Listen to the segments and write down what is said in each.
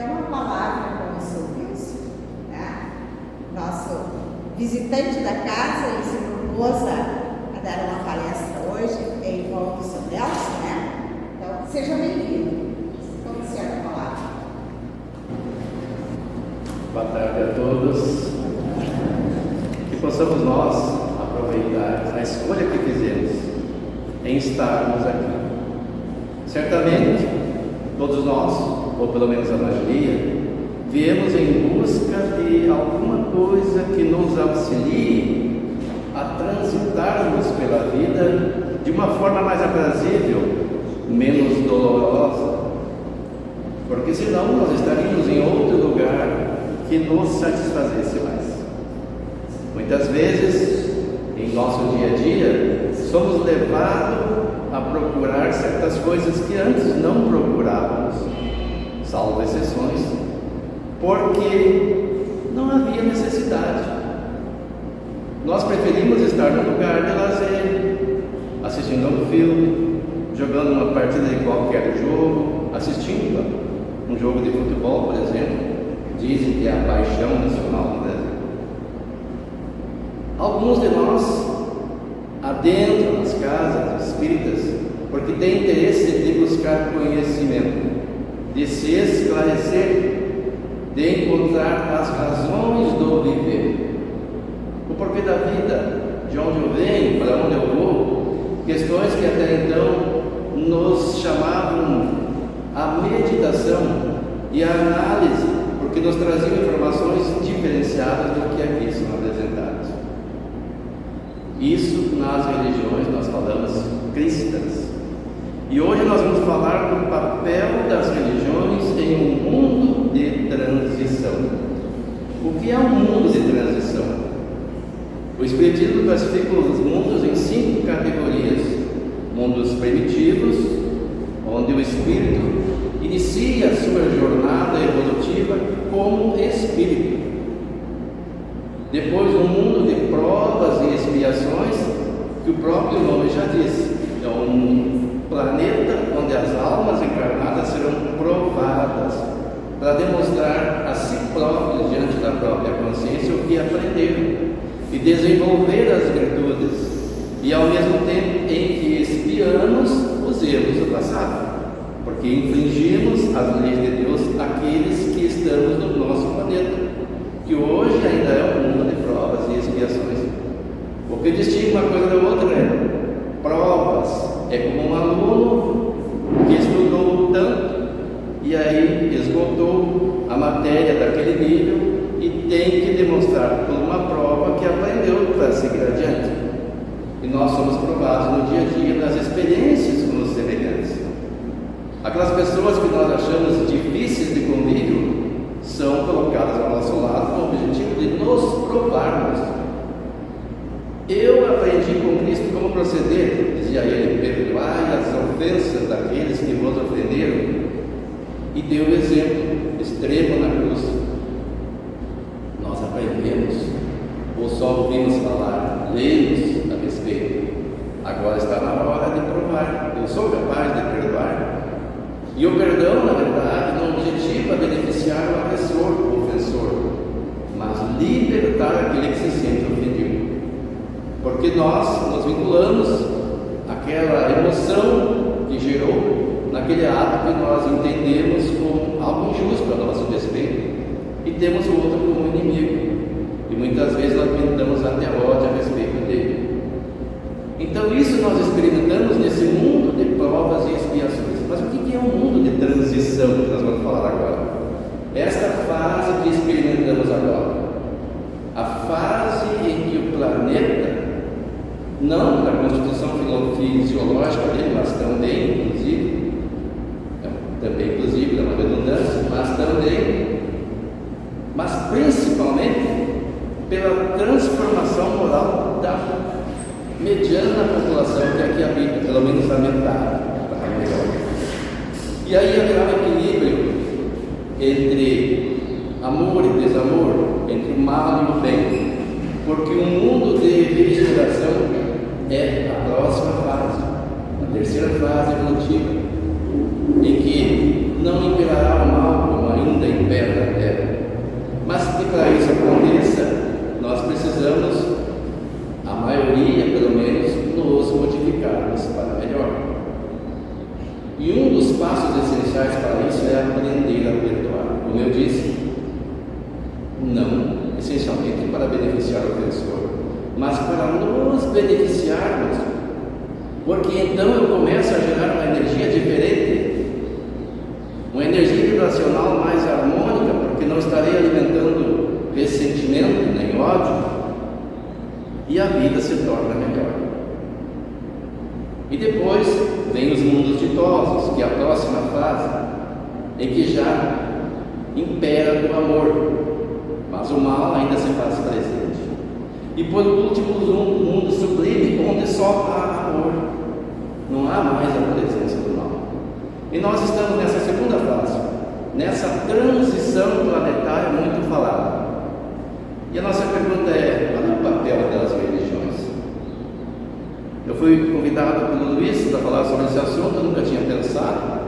ter uma palavra com o seu Wilson, né? Nosso visitante da casa, ele se propôs a dar uma palestra hoje em volta do São Nelson, né? Então, seja bem-vindo. Como se a palavra? Boa tarde a todos. Que possamos nós aproveitar a escolha que fizemos em estarmos aqui. Certamente, todos nós, ou pelo menos a maioria, viemos em busca de alguma coisa que nos auxilie a transitarmos pela vida de uma forma mais aprazível, menos dolorosa, porque senão nós estaríamos em outro lugar que nos satisfazesse mais. Muitas vezes, em nosso dia a dia, somos levados a procurar certas coisas que antes não procurávamos, salvo exceções, porque não havia necessidade. Nós preferimos estar no lugar de lazer, assistindo a um filme, jogando uma partida de qualquer jogo, assistindo um jogo de futebol, por exemplo. Dizem que é a paixão nacional no Brasil. Alguns de nós adentram nas casas espíritas porque têm interesse de buscar conhecimento, de se esclarecer, de encontrar as razões do viver, o porquê da vida, de onde eu venho, para onde eu vou, questões que até então nos chamavam a meditação e a análise, porque nos traziam informações diferenciadas do que aqui são apresentadas. Isso nas religiões nós falamos cristãs. E hoje nós vamos falar do papel das religiões em um mundo de transição. O que é um mundo de transição? O Espiritismo classifica os mundos em 5 categorias: mundos primitivos, onde o espírito inicia a sua jornada evolutiva como espírito. Depois, um mundo de provas e expiações, que o próprio nome já diz, é um planeta onde as almas encarnadas serão provadas para demonstrar a si próprios diante da própria consciência o que aprenderam e desenvolver as virtudes, e ao mesmo tempo em que expiamos os erros do passado, porque infringimos as leis de Deus aqueles que estamos no nosso planeta, que hoje ainda é um mundo de provas e expiações. O que distingue uma coisa da outra é provas. É como um aluno que estudou tanto e aí esgotou a matéria daquele nível e tem que demonstrar por uma prova que aprendeu para seguir adiante. E nós somos provados no dia a dia nas experiências com os semelhantes. Aquelas pessoas que nós achamos difíceis de convívio são colocadas ao nosso lado com o objetivo de nos provarmos. Eu aprendi com Cristo como proceder, dizia ele: perdoai as ofensas daqueles que vos ofenderam, e deu o exemplo extremo na cruz. Nós aprendemos, ou só ouvimos falar, lemos a respeito. Agora está na hora de provar. Eu sou capaz de perdoar? E o perdão, na verdade, não objetiva beneficiar o agressor, o ofensor, mas libertar aquele que se sente ofendido. Porque nós nos vinculamos àquela emoção que gerou naquele ato que nós entendemos como algo injusto a nosso respeito e temos o outro como inimigo. E muitas vezes nós pintamos até ódio a respeito dele. Então isso nós experimentamos nesse mundo de provas e expiações. Mas o que é um mundo de transição que nós vamos falar agora? Esta fase que experimentamos agora, a fase em que o planeta, não da constituição fisiológica dele, mas também inclusive da redundância, mas principalmente pela transformação moral da mediana população que aqui habita, pelo menos a metade. E aí haverá um equilíbrio entre amor e desamor, entre o mal e o bem, porque o mundo de regeneração é a próxima fase, a terceira fase evolutiva, em que não imperará o mal como ainda aprender a perdoar. Como eu disse, não essencialmente para beneficiar o ofensor, mas para nos beneficiarmos, porque então eu começo a gerar uma energia diferente, uma energia vibracional mais harmônica, porque não estarei alimentando ressentimento nem ódio, e a vida se torna melhor. E depois vem os mundos ditosos, que é a próxima fase, em que já impera o amor, mas o mal ainda se faz presente. E por último, um mundo sublime, onde só há amor, não há mais a presença do mal. E nós estamos nessa segunda fase, nessa transição planetária muito falada. E a nossa pergunta é: qual é o papel das religiões? Eu fui convidado pelo Luiz para falar sobre esse assunto, eu nunca tinha pensado.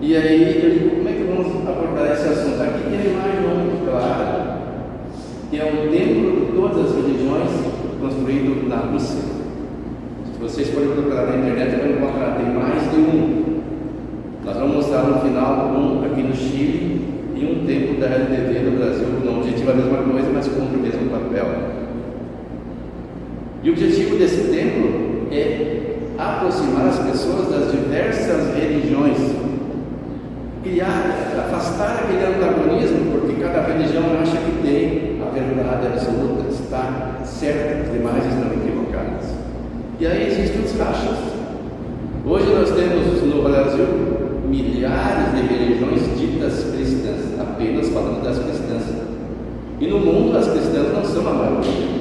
E aí eu digo, como é que vamos abordar esse assunto? Aqui tem uma imagem muito clara, que é um templo de todas as religiões, construído na Rússia. Se vocês forem procurar na internet, vão encontrar, tem mais de um. Nós vamos mostrar no final um aqui no Chile e um templo da LDV no Brasil, que não objetiva a mesma coisa, mas cumpre o mesmo papel. E o objetivo desse templo é aproximar as pessoas das diversas religiões, afastar aquele antagonismo, porque cada religião acha que tem a verdade absoluta, está certa, as demais estão equivocadas. E aí existem os rachas. Hoje nós temos no Brasil milhares de religiões ditas cristãs, apenas falando das cristãs. E no mundo as cristãs não são a maioria.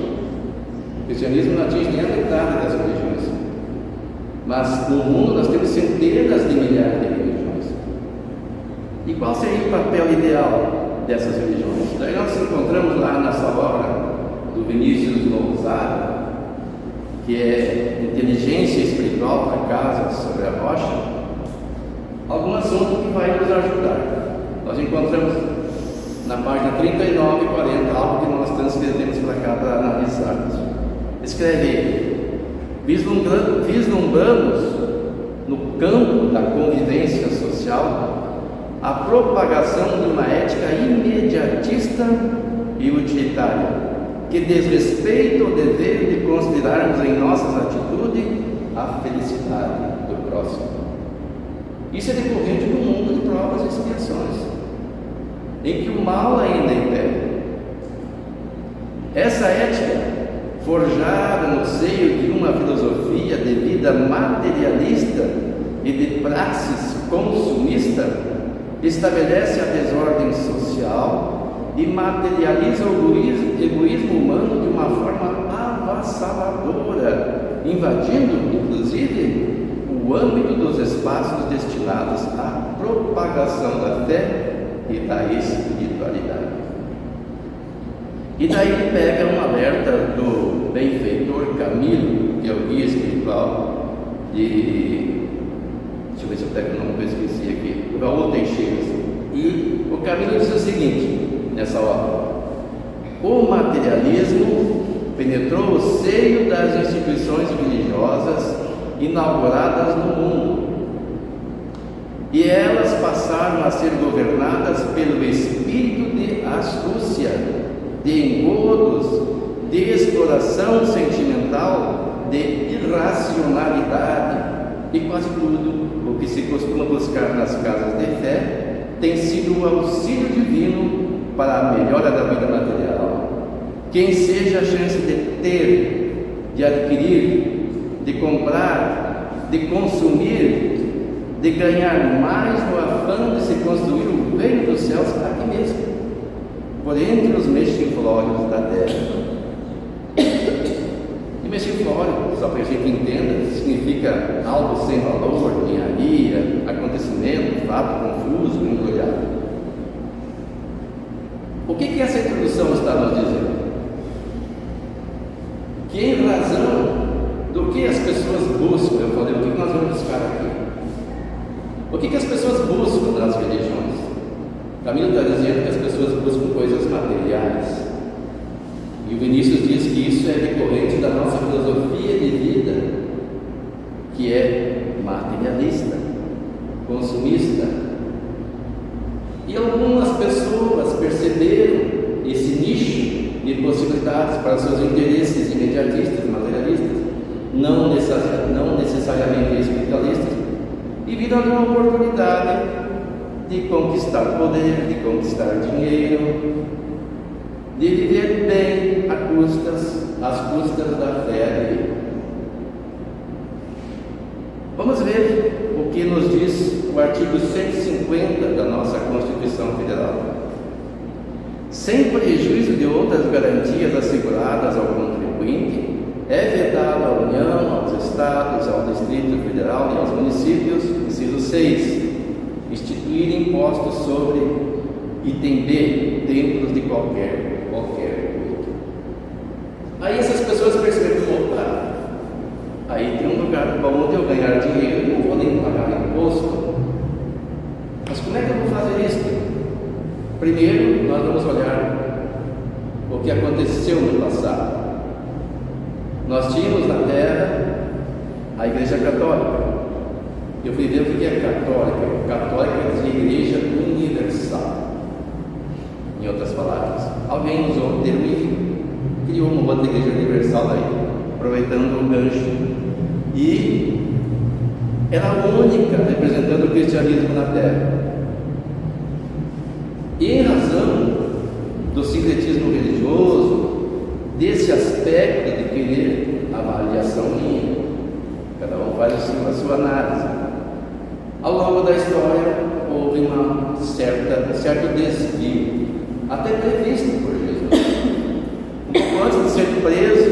O cristianismo não atinge nem a metade das religiões. Mas no mundo nós temos centenas de milhares de religiões. E qual seria o papel ideal dessas religiões? Daí nós encontramos lá nessa obra do Vinícius Lousada, que é Inteligência Espiritual para Casa sobre a Rocha, algum assunto que vai nos ajudar. Nós encontramos na página 39 e 40 algo que nós transcrevemos para cá para analisarmos. Escreve ele: vislumbramos no campo da convivência social a propagação de uma ética imediatista e utilitária, que desrespeita o dever de considerarmos em nossas atitudes a felicidade do próximo. Isso é decorrente do mundo de provas e expiações, em que o mal ainda impera. Essa ética, forjada no seio de uma filosofia de vida materialista e de praxis consumista, estabelece a desordem social e materializa o egoísmo humano de uma forma avassaladora, invadindo, inclusive, o âmbito dos espaços destinados à propagação da fé e da espiritualidade. E daí ele pega um alerta do benfeitor Camilo, que é o guia espiritual de... Deixa eu ver se eu pego o nome que eu esqueci aqui. O Raul Teixeira. E o Camilo diz o seguinte, nessa obra: o materialismo penetrou o seio das instituições religiosas inauguradas no mundo, e elas passaram a ser governadas pelo espírito de astúcia, de engodos, de exploração sentimental, de irracionalidade, e quase tudo o que se costuma buscar nas casas de fé tem sido o auxílio divino para a melhora da vida material. Quem seja a chance de ter, de adquirir, de comprar, de consumir, de ganhar mais no afã de se construir o reino dos céus aqui mesmo, por entre os mexiflórios da terra. E mexiflório, só para que a gente entenda, significa algo sem valor, engenharia, acontecimento, fato confuso, embrulhado. O que essa introdução está nos dizendo? Que em razão do que as pessoas buscam, eu falei, o que nós vamos buscar aqui? O que as pessoas buscam nas religiões? Camilo está dizendo que as pessoas buscam coisas materiais. E o Vinícius diz que isso é decorrente da nossa filosofia de vida, que é materialista, consumista, E algumas pessoas perceberam esse nicho de possibilidades para seus interesses imediatistas, materialistas, não necessariamente espiritualistas, e viram ali uma oportunidade de conquistar poder, de conquistar dinheiro, de viver bem às custas da fé. Vamos ver o que nos diz o artigo 150 da nossa Constituição Federal. Sem prejuízo de outras garantias asseguradas ao contribuinte, é vedado à União, aos Estados, ao Distrito Federal e aos municípios, inciso 6, instituir impostos sobre item B, templos de qualquer culto. Aí essas pessoas perceberam, opa, aí tem um lugar bom onde eu ganhar dinheiro e não vou nem pagar imposto. Mas como é que eu vou fazer isso? Primeiro, nós vamos olhar o que aconteceu no passado. Nós tínhamos na terra a Igreja Católica. Eu fui ver o que é católica. Católica é Igreja Universal. Em outras palavras, alguém usou o termo e criou uma outra Igreja Universal daí, aproveitando o gancho. E era a única representando o cristianismo na terra. E em razão do sincretismo religioso, desse aspecto de querer avaliação minha, cada um faz a sua análise. Ao longo da história houve um certo desvio, até previsto por Jesus. Um pouco antes de ser preso,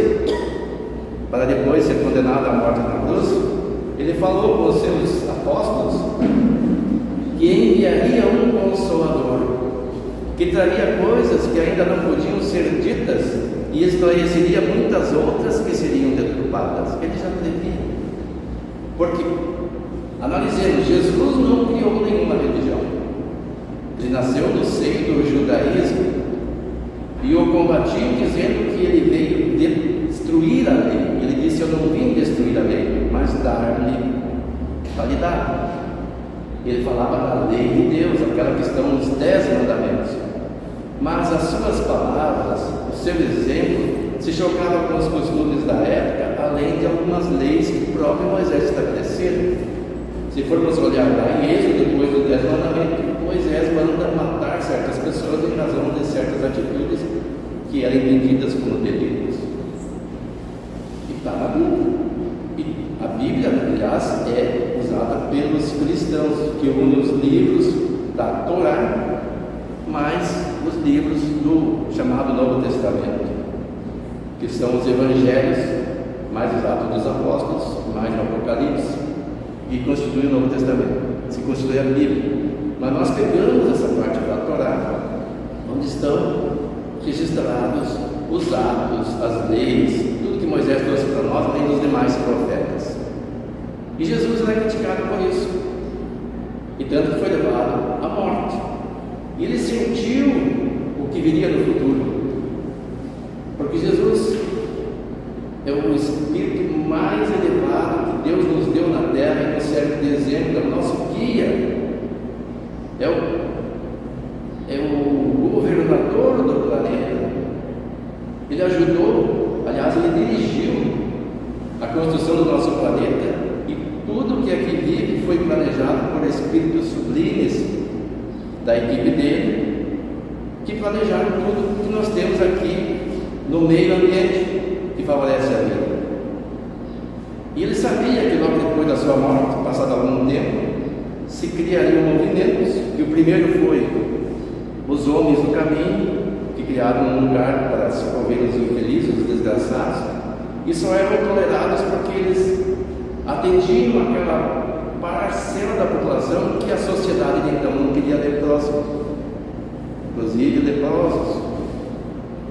para depois ser condenado à morte na cruz, ele falou com os seus apóstolos que enviaria um Consolador, que traria coisas que ainda não podiam ser ditas e esclareceria muitas outras que seriam deturpadas. Ele já previa. Porque, analisemos, Jesus não criou nenhuma religião. Ele nasceu no seio do judaísmo e o combatiu dizendo que ele veio destruir a lei. Ele disse: eu não vim destruir a lei, mas dar-lhe validade. Ele falava da lei de Deus, aquela que estão nos 10 mandamentos. Mas as suas palavras, o seu exemplo, se chocava com os costumes da época, além de algumas leis que o próprio Moisés estabeleceu. Se formos olhar lá em Êxodo, depois dos 10 mandamentos, Moisés manda matar certas pessoas em razão de certas atitudes que eram entendidas como delitos. E está na Bíblia. E a Bíblia, aliás, é usada pelos cristãos, que unem os livros da Torá, mais os livros do chamado Novo Testamento, que são os Evangelhos, mais os Atos dos Apóstolos, mais o Apocalipse, e constitui o Novo Testamento, se constitui a Bíblia. Mas nós pegamos essa parte da Torá, onde estão registrados os atos, as leis, tudo que Moisés trouxe para nós, além dos demais profetas. E Jesus era criticado por isso, e tanto que foi levado à morte. E ele sentiu o que viria no futuro, porque Jesus é o Espírito mais elevado que Deus nos deu na terra e nos serve de exemplo, é o nosso guia, é o governador do planeta. Ele ajudou, aliás, ele dirigiu a construção do nosso planeta, e tudo que aqui vive foi planejado por espíritos sublimes da equipe dele, que planejaram tudo que nós temos aqui no meio ambiente que favorece a vida. E ele sabia que logo depois da sua morte, passado algum tempo, se criariam movimentos, que o primeiro foi os homens do caminho, que criaram um lugar para socorrer os infelizes, os desgraçados, e só eram tolerados porque eles atendiam aquela parcela da população que a sociedade de então não queria leprosos, inclusive leprosos,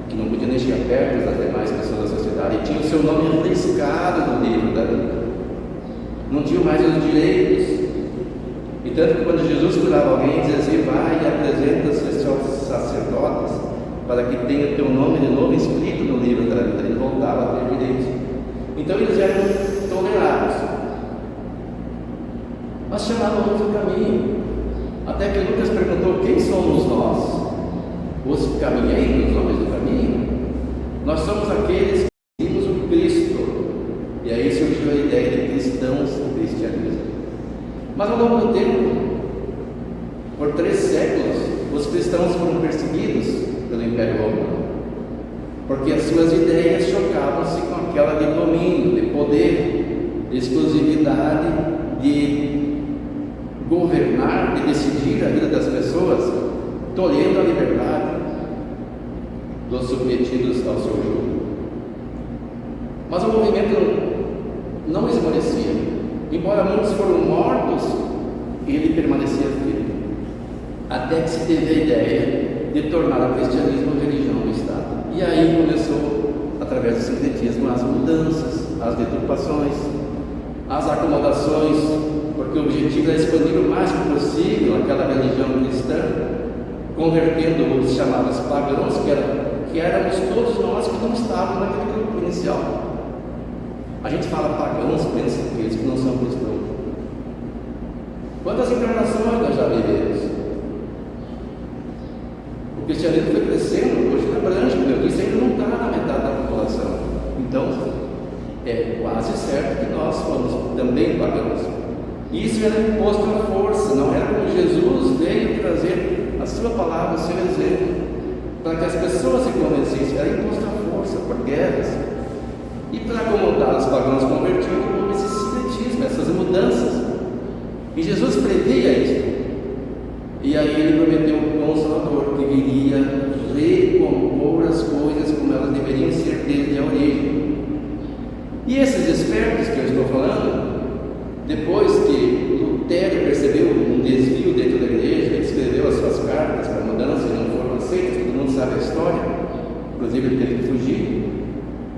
que não podiam nem chegar perto das demais pessoas da sociedade, e tinham o seu nome riscado no livro da vida, não tinham mais os direitos. E tanto que quando Jesus curava alguém, dizia assim: vai e apresenta-se aos sacerdotes para que tenha o teu nome de novo escrito no livro da vida. Ele voltava a ter direitos. Então eles eram tolerados. Nós chamávamos o caminho. A Até que Lucas perguntou: quem somos nós? Os caminheiros, os homens do caminho? Nós somos aqueles que seguimos o Cristo. E aí surgiu a ideia de cristãos do cristianismo. Mas ao longo do tempo, por 3 séculos, os cristãos foram perseguidos pelo Império Romano, porque as suas ideias chocavam-se com aquela de domínio, de poder, de exclusividade, de governar, de decidir a vida das pessoas, tolhendo a liberdade dos submetidos ao seu jugo. Mas o movimento não esmorecia. Embora muitos foram mortos, ele permanecia firme, até que se teve a ideia de tornar o cristianismo religião do Estado. E aí começou, através do sincretismo, as mudanças, as deturpações, as acomodações, porque o objetivo era expandir o máximo possível aquela religião cristã, convertendo os chamados pagãos, que éramos todos nós que não estávamos naquele grupo inicial. A gente fala pagãos, pensa aqueles que não são cristãos. Quantas encarnações nós já vivemos? O cristianismo foi crescendo, hoje abrange, como eu disse, ainda não está na metade da população. Então, é quase certo que nós fomos também pagãos. Isso era imposto à força, não era como Jesus veio trazer a sua palavra, o seu exemplo, para que as pessoas se convencessem. Era imposto à força, por guerras. E para acomodar os pagãos convertidos, houve esse sincretismo, essas mudanças. E Jesus previa isso. E aí ele prometeu o Consolador, que viria recompor as coisas como elas deveriam ser desde a origem. E esses espertos que eu estou falando, depois que Lutero percebeu um desvio dentro da igreja, ele escreveu as suas cartas para mudança e não foram aceitas, todo mundo sabe a história, inclusive ele teve que fugir.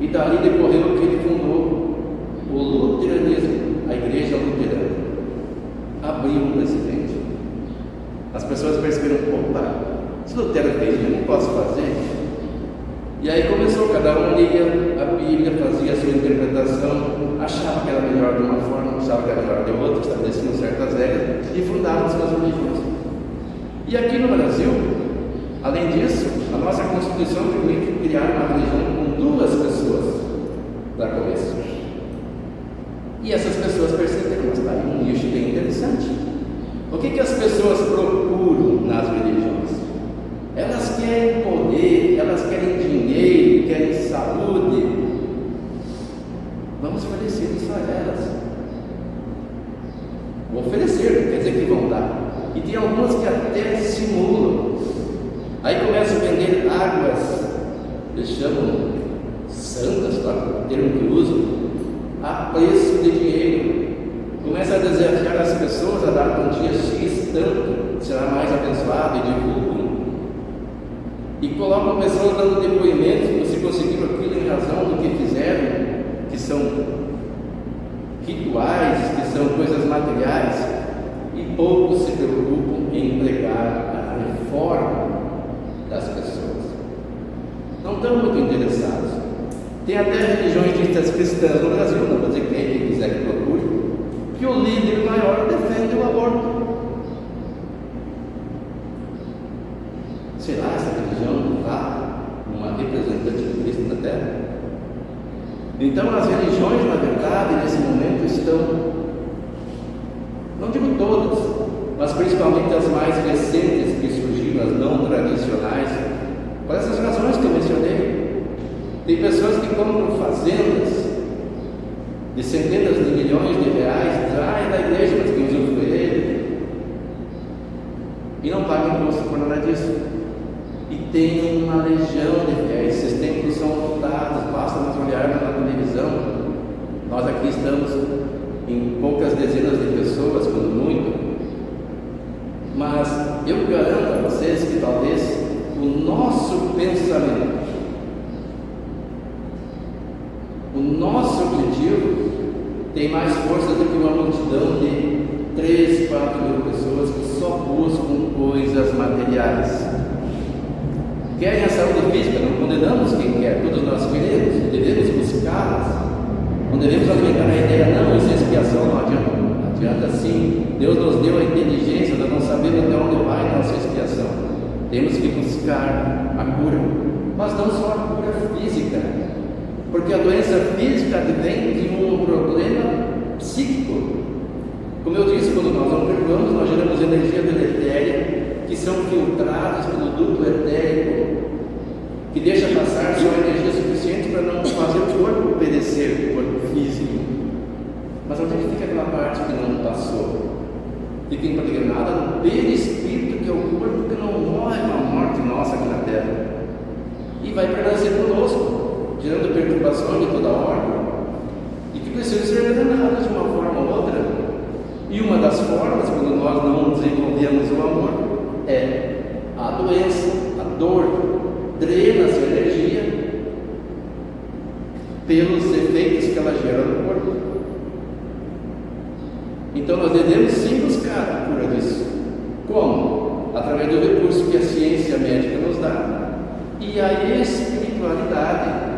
E dali decorreu que ele fundou o luteranismo, a igreja luterana. Abriu um precedente. As pessoas perceberam: opa, se Lutero fez, eu não posso fazer. E aí começou, cada um lia a Bíblia, fazia a sua interpretação, achava que era melhor de uma forma, achava que era melhor de outra, estabeleciam certas regras e fundavam suas religiões. E aqui no Brasil, além disso, a nossa Constituição permite criar uma religião com 2 pessoas para começo. E essas pessoas perceberam, mas está aí um nicho bem interessante. O que as pessoas procuram nas religiões? Elas querem poder, elas querem dinheiro, querem saúde. Vamos oferecer isso a elas. Vou oferecer, não quer dizer que vão dar. E tem algumas que até simulam. Aí começam a vender águas, eles chamam santas, tá? O termo que usam, a preço de dinheiro. Começa a desafiar as pessoas a dar quantia X, tanto será mais abençoado, e divulgam. E colocam pessoas dando depoimentos que você conseguiu aquilo em razão do que fizeram, que são rituais, que são coisas materiais, e poucos se preocupam em pregar a reforma das pessoas. Não estão muito interessados. Tem até religiões ditas cristãs no Brasil, não vou dizer quem quiser que procure, que o líder maior defende o aborto. Será essa religião uma representante de Cristo na Terra? Então as religiões, na verdade, nesse momento estão, não digo todas, mas principalmente as mais recentes que surgiram, as não tradicionais, por essas razões que eu mencionei. Tem pessoas que compram fazendas de centenas de milhões de reais, é da igreja, mas quem usufrui ele, e não pagam imposto por nada disso. E tem uma legião de fiéis, esses templos são lotados, basta nós olharmos na televisão. Nós aqui estamos em poucas dezenas de pessoas, quando muito, mas eu garanto a vocês que talvez o nosso pensamento, o nosso objetivo tem mais força do que uma multidão de 3, 4 mil pessoas que só buscam coisas materiais. Querem a saúde física, não condenamos quem quer, todos nós queremos, devemos buscá-las. Não devemos alimentar a ideia, não, isso é expiação, não adianta. adianta sim. Deus nos deu a inteligência, nós não sabemos até onde vai a nossa expiação. Temos que buscar a cura, mas não só a cura física, porque a doença física vem de um problema psíquico. Como eu disse, quando nós não perdoamos, nós geramos energia deletéria que são filtradas pelo duto etérico, que deixa passar só energia suficiente para não fazer o corpo perecer, o corpo físico. Mas onde é que fica aquela parte que não passou? Fica impregnada no perispírito, que é o corpo que não morre com a morte nossa aqui na Terra, e vai permanecer conosco, gerando perturbação de toda a ordem, e que precisa ser drenadas de uma forma ou outra. E uma das formas, quando nós não desenvolvemos o amor, é a doença, a dor. Drena-se a energia pelos efeitos que ela gera no corpo. Então nós devemos sim buscar a cura disso. Como? Através do recurso que a ciência médica nos dá e a espiritualidade.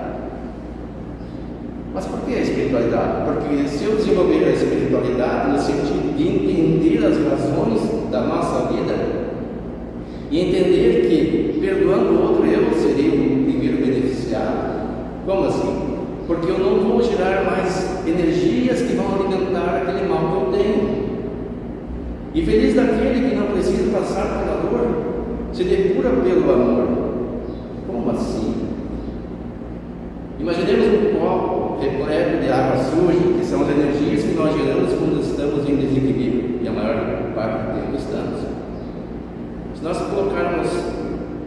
Mas por que a espiritualidade? Porque se eu desenvolver a espiritualidade no sentido de entender as razões da nossa vida e entender que, perdoando o outro, eu serei o primeiro beneficiado. Como assim? Porque eu não vou gerar mais energias que vão alimentar aquele mal que eu tenho. E feliz daquele que não precisa passar pela dor, se depura pelo amor. Como assim? Imaginemos um copo repleto de água suja, que são as energias que nós geramos quando estamos em desequilíbrio, e a maior parte do tempo estamos. Se nós colocarmos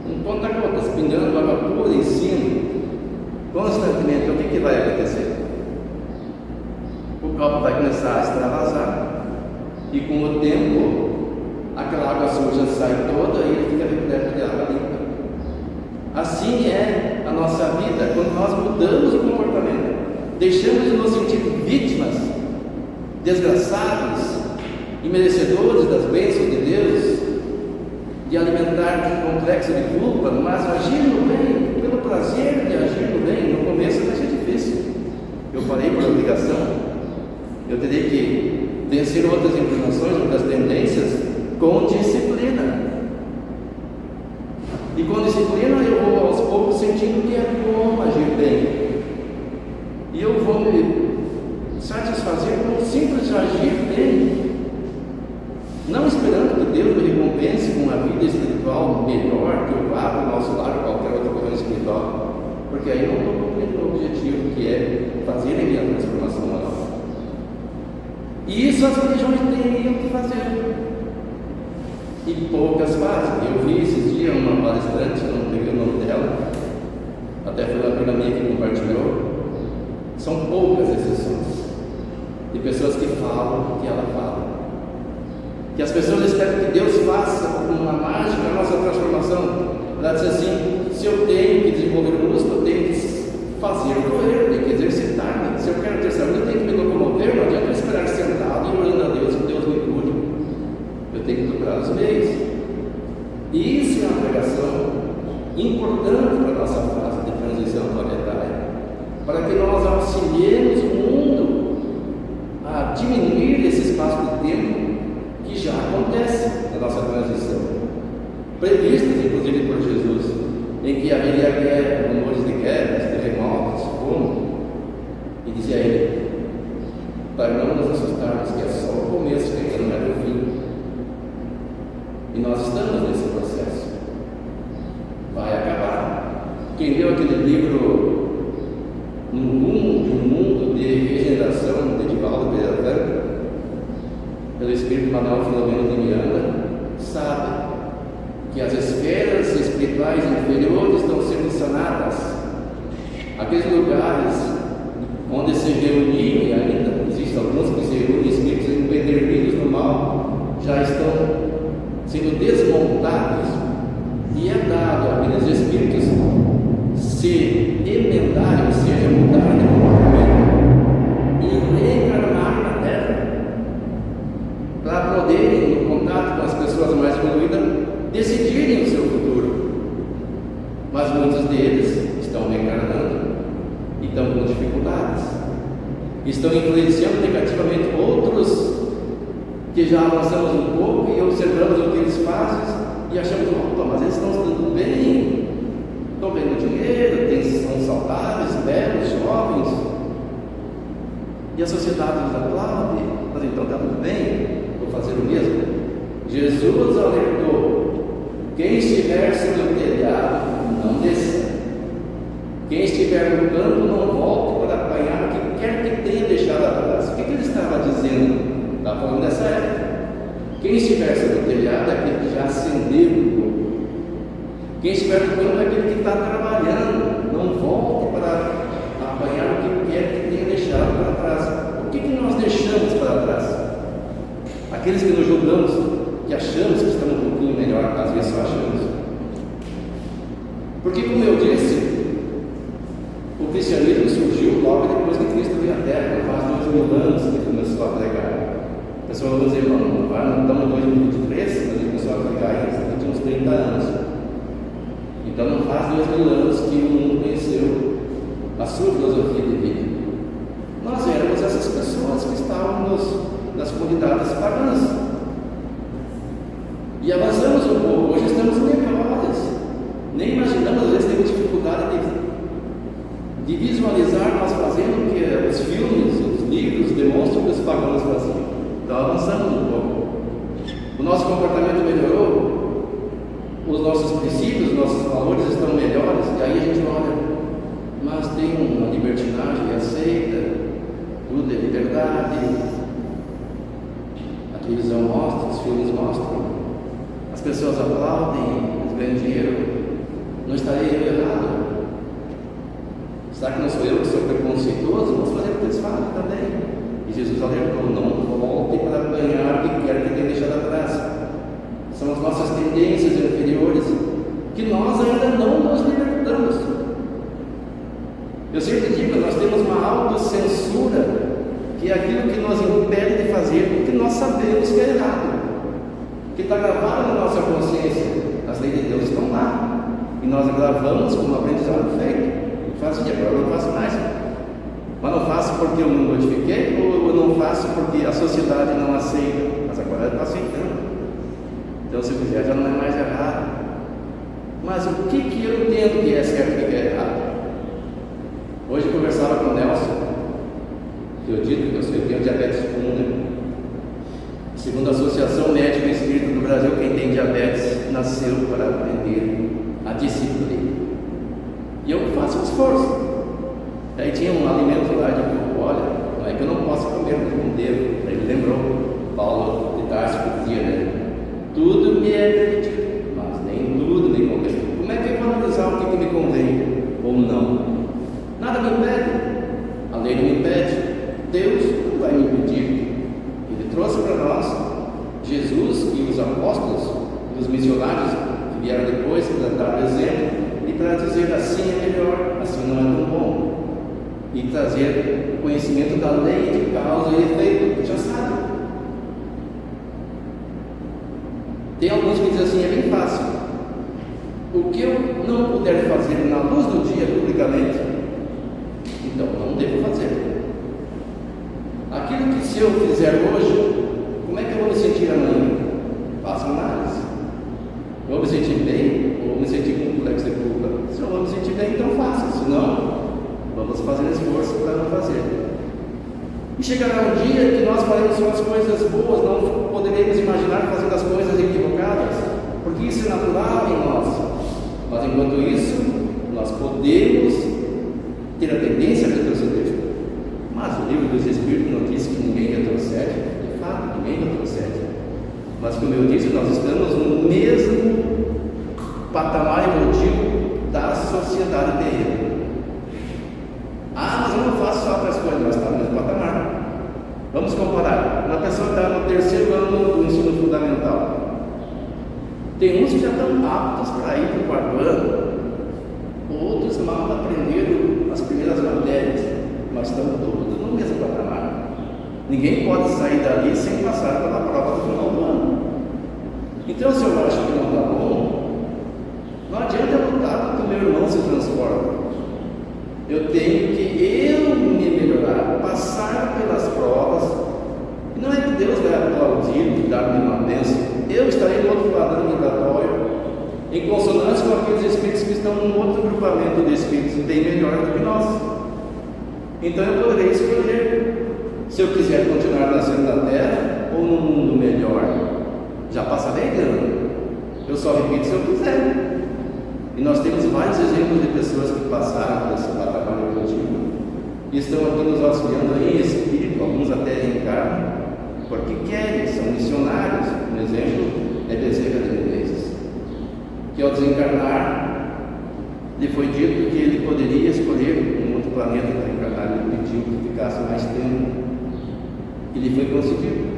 um conta-gotas pingando água pura em cima, constantemente, o que vai acontecer? O copo vai começar a extravasar, e com o tempo, aquela água suja sai toda e ele fica repleto de água limpa. Assim é a nossa vida, quando nós mudamos o comportamento, deixamos de nos sentir vítimas, desgraçados e merecedores das bênçãos de Deus, de alimentar um complexo de culpa, mas agir no bem, pelo prazer de agir no bem. No começo vai ser difícil, eu farei por obrigação, eu terei que vencer outras inclinações, outras tendências com disciplina. E com disciplina eu vou aos poucos sentindo que é bom agir bem, e eu vou me satisfazer com o simples agir bem, não esperando que Deus me recompense com uma vida espiritual melhor, que eu vá para o nosso lar ou qualquer outra coisa espiritual, porque aí eu não estou cumprindo o objetivo, que é fazer a minha transformação moral. E isso as religiões teriam que fazer, e poucas fazem. Eu vi esses dias uma palestrante, não peguei o nome dela, até foi uma amiga minha que compartilhou. São poucas exceções de pessoas que falam o que ela fala, que as pessoas esperam que Deus faça uma mágica a nossa transformação. Ela diz assim: se eu tenho que desenvolver o músculo, eu tenho que fazer correr, eu tenho que exercitar-me. Se eu quero ter saúde, eu tenho que me locomover. Não adianta eu esperar sentado e orando a Deus que Deus me cure. Eu tenho que procurar os meios. E isso é uma pregação importante para a nossa fase de transição planetária, para que nós auxiliemos o mundo a diminuir esse espaço de tempo que já acontece na nossa transição, previstas inclusive por Jesus, em que haveria guerra, rumores de guerras, terremotos, fome, e dizia ele, para não nos assustarmos, que é só o começo, que não é o fim. E nós estamos nesse processo. Vai acabar. Quem leu aquele livro No Rumo de um Mundo de Regeneração, de Divaldo Pereira Franco, pelo Espírito Manuel Filomeno de Miranda, sabe que as esferas espirituais inferiores estão sendo sanadas. Aqueles lugares onde se reuniam, e ainda existem alguns que se reúnem espíritos empedernidos no mal, já estão sendo desmontados, e é dado àqueles espíritos se emendarem, ou seja, mudarem de comportamento e reencarnarem na Terra, para poderem, no contato com as pessoas mais evoluídas, decidirem o seu futuro. Mas muitos deles estão reencarnando e estão com dificuldades, estão influenciando negativamente outros que já avançamos um pouco e observamos o que eles fazem e achamos, opa, mas eles estão tudo bem, estão ganhando dinheiro, são saudáveis, belos, jovens, e a sociedade nos aplaude, mas então está tudo bem, vou fazer o mesmo. Jesus alertou: quem estiver sobre o telhado, não desça. Quem estiver no campo, não volte para apanhar o que quer que tenha deixado atrás. O que ele estava dizendo? Estava falando dessa época. Quem estiver sobre o telhado é aquele que já acendeu o fogo. Quem estiver no campo é aquele que está trabalhando. Não volte para apanhar o que quer que tenha deixado para trás. O que nós deixamos para trás? Aqueles que nos julgamos, que achamos que estamos um pouquinho melhor, às vezes só achamos. Porque, como eu disse, o cristianismo surgiu logo depois que Cristo veio à Terra, faz 2000 anos que ele começou a pregar. A pessoa vai dizer, não estamos em 2023, mas ele começou a pregar isso de uns 30 anos. Então não faz 2000 anos que o mundo conheceu a sua filosofia de vida. Nós éramos essas pessoas que estavam nas comunidades pagãs. E avançamos um pouco, hoje estamos melhores. Nem imaginamos, às vezes temos dificuldade de visualizar nós fazendo o que os filmes, os livros demonstram que os pagãos faziam. Então avançamos um pouco. O nosso comportamento melhorou, os nossos princípios, os nossos valores estão melhores, e aí a gente olha, mas tem uma libertinagem aceita, tudo é liberdade, a televisão mostra, os filmes mostram, as pessoas aplaudem, eles ganham dinheiro, não estarei eu errado? Será que não sou eu que sou preconceituoso? Vamos fazer o que eles fazem também. E Jesus alertou: não volte para ganhar o que quer que tenha deixado atrás. São as nossas tendências inferiores que nós ainda não nos libertamos. Eu sempre digo, nós temos uma autocensura, que é aquilo que nos impede de fazer o que nós sabemos que é errado, que está gravado na nossa consciência. As leis de Deus estão lá, e nós gravamos como aprendizado feito. Fazia, agora eu não faço mais. Mas não faço porque eu não modifiquei, ou eu não faço porque a sociedade não aceita. Mas agora eu estou aceitando. Então, se eu fizer, já não é mais errado. Mas o que eu entendo que é certo e que é errado? Hoje eu conversava com o Nelson, que eu digo que eu tenho diabetes 1, né? Segundo a Associação Médica Espírita do Brasil, quem tem diabetes nasceu para aprender a disciplina. E eu faço um esforço. Aí tinha um alimento lá de que olha, não é que eu não posso comer, mas não devo. Aí ele lembrou, Paulo de Tarso que dizia, né? Tudo me é permitido, mas nem tudo me convém. Como é que eu vou analisar o que me convém ou não? Nada me impede. A lei não me impede. Deus não vai me impedir. Ele trouxe para nós Jesus e os apóstolos, os missionários que vieram depois para dar o exemplo. E para dizer assim é melhor, assim não é tão bom. E trazer o conhecimento da lei de causa e efeito, que já sabe. Tem alguns que dizem assim, é bem fácil. O que eu não puder fazer na luz do dia publicamente, então não devo fazer. Aquilo que se eu fizer hoje, como é que eu vou me sentir amanhã? Faça uma análise. Vou me sentir bem ou vou me sentir com complexo de culpa? Se eu vou me sentir bem, então faça. Se não, vamos fazer esforço para não fazer. E chegará um dia que nós faremos só as coisas boas, não poderemos imaginar fazendo as coisas equivocadas, porque isso é natural em nós. Mas enquanto isso, nós podemos ter a tendência a retroceder. Mas o livro dos Espíritos não diz que ninguém retrocede. De fato, ninguém retrocede. Mas como eu disse, nós estamos no mesmo patamar evolutivo da sociedade terrena. Ah, mas eu não faço só outras coisas, mas está no mesmo patamar. Vamos comparar. Uma pessoa está no terceiro ano do ensino fundamental. Tem uns que já estão aptos para ir para o quarto ano, outros mal aprenderam as primeiras matérias, mas estão todos no mesmo patamar. Ninguém pode sair dali sem passar pela prova do final do ano. Então, se eu acho que não está bom, não adianta eu lutar para que o meu irmão se transforme. Eu tenho que me melhorar, passar pelas provas. E não é que Deus Deus vai aplaudir, dar-me uma bênção. Eu estarei no outro padrão migratório, em consonância com aqueles espíritos que estão num outro grupamento de espíritos bem melhor do que nós. Então eu poderei escolher se eu quiser continuar nascendo na Terra ou num mundo melhor. Já passarei de ano. Eu só repito se eu quiser. E nós temos vários exemplos de pessoas que passaram por esse trabalho evolutivo e estão aqui nos auxiliando em espírito, alguns até reencarnam, porque querem, são missionários. Um exemplo é Bezerra de Menezes, que ao desencarnar, lhe foi dito que ele poderia escolher um outro planeta para encarnar. Ele pediu que ficasse mais tempo, e lhe foi concedido.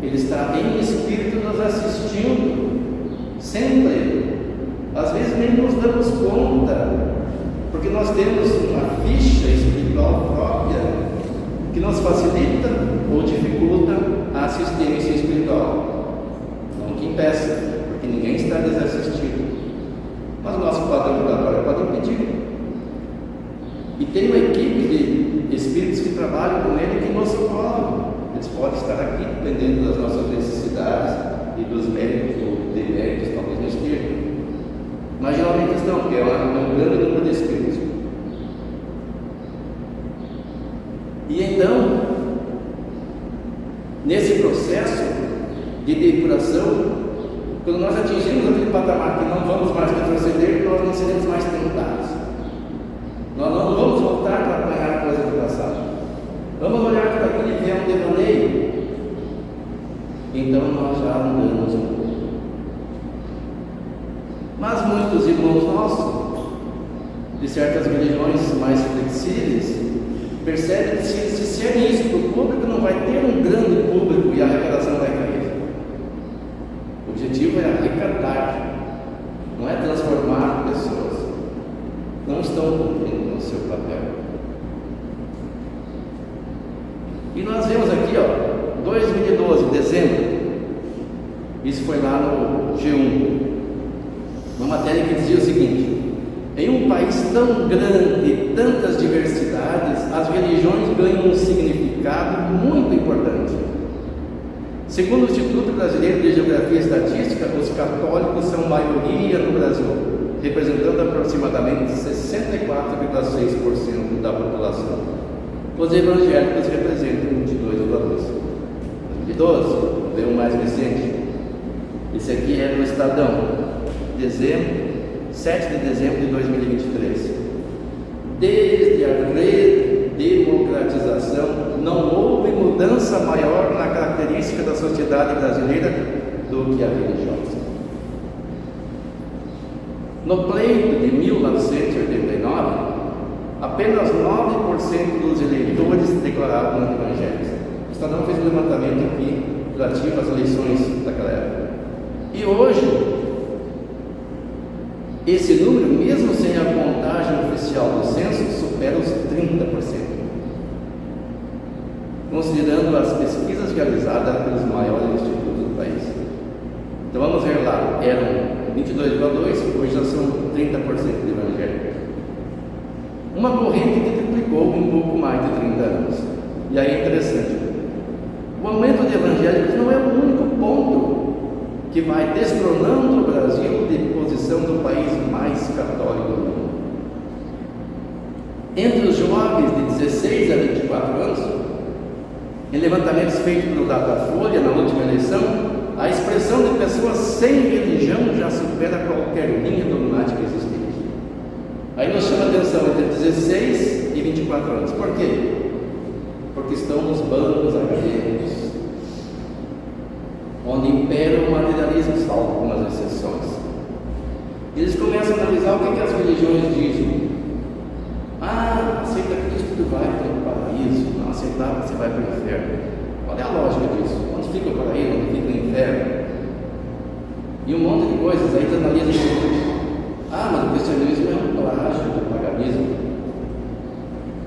Ele está em espírito nos assistindo, sempre. Às vezes nem nos damos conta, porque nós temos uma ficha espiritual própria que nos facilita ou dificulta a assistência espiritual. Não que impeça, porque ninguém está desassistido, mas o nosso padrão vibratório pode impedir. E tem uma equipe de espíritos que trabalham com ele que nos socorrem. Eles podem estar aqui dependendo das nossas necessidades e dos méritos ou deméritos, talvez não estejam. Mas geralmente estão, porque é um grande número de espíritos. E então, nesse processo de depuração, quando nós atingimos aquele patamar que não vamos mais retroceder, nós não seremos mais tentados. Nós não vamos voltar para apanhar coisas do passado. Vamos olhar para aquilo e ver um devaneio. Então nós já andamos um pouco. Mas muitos irmãos nossos, de certas religiões mais flexíveis, percebem que se disserem isso para o público, não vai ter um grande público e a arrecadação vai cair. O objetivo é arrecadar, não é transformar pessoas. Não estão cumprindo o seu papel. E nós vemos aqui, 2012, dezembro, isso foi lá no G1, uma matéria que dizia o seguinte: em um país tão grande e tantas diversidades, as religiões ganham um significado muito importante. Segundo o Instituto Brasileiro de Geografia e Estatística, os católicos são maioria no Brasil, representando aproximadamente 64,6% da população. Os evangélicos representam 22,2%. 2012, veio o mais recente. Esse aqui é no Estadão, 7 de dezembro de 2023. Desde a redemocratização, não houve mudança maior na característica da sociedade brasileira do que a religiosa. No pleito de 1989, apenas 9% dos eleitores declaravam evangélicos. O Estadão fez um levantamento aqui relativo às eleições daquela época. E hoje, esse número, mesmo sem a contagem oficial do censo, supera os 30%. Considerando as pesquisas realizadas pelos maiores institutos do país. Então vamos ver lá, eram 22,2%, hoje já são 30% de evangélicos. Uma corrente que triplicou em pouco mais de 30 anos. E aí é interessante, o aumento de evangélicos não é o único ponto que vai destronando o Brasil de posição do país mais católico do mundo. Entre os jovens de 16 a 24 anos, em levantamentos feitos pelo Datafolha na última eleição, a expressão de pessoas sem religião já supera qualquer linha dogmática existente. Aí nos chama a atenção entre 16 e 24 anos. Por quê? Porque estão nos bancos acadêmicos, onde impera o materialismo, salvo algumas exceções. Eles começam a analisar o que as religiões dizem. Aceita Cristo, tu vai para o paraíso. Não aceitar, você vai para o inferno. Qual é a lógica disso? Onde fica o paraíso? Onde fica o inferno? E um monte de coisas. Aí eles analisam. Mas o cristianismo é um plágio do paganismo.